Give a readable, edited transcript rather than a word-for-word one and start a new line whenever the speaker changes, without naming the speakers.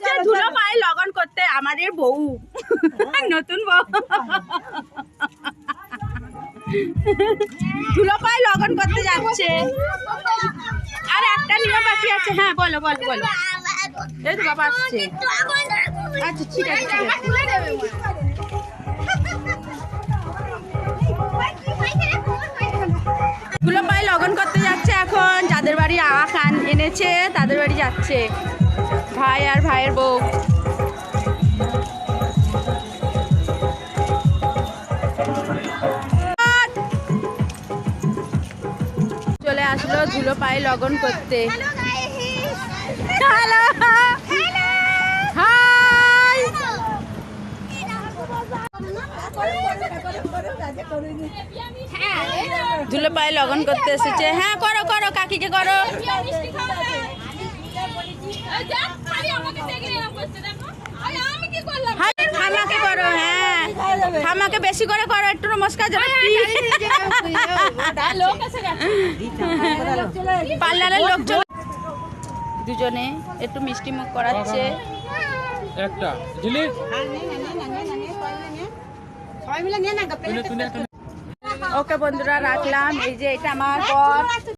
যাচ্ছে ধুলো পায়ে লগন করতে আমাদের বউ নতুন বউ ধুলো পায়ে লগন করতে যাচ্ছে। আর একটা নিয়ম বাকি আছে। হ্যাঁ বলো বলো বলো। এই তো বাবা আসছে। আচ্ছা ঠিক আছে ঠিক আছে। ধুলো পায়ে লগন করতে যাচ্ছে এখন। যাদের বাড়ি আখ এনেছে তাদের বাড়ি যাচ্ছে ভাই আর ভাইয়ের বউ। চলে আসলো ধুলো পায়ে লগন করতে। Hello hi. ধুলো পায়ে লগন করতে এসেছে। হ্যাঁ করো করো কাকিকে করো। আমাকে করো। হ্যাঁ আমাকে বেশি করে করো একটু নমস্কার পার্লারের লোক চলে। দুজনে একটু মিষ্টি মুখ করাচ্ছে। ওকে বন্ধুরা রাখলাম। এই যে এটা আমার বর।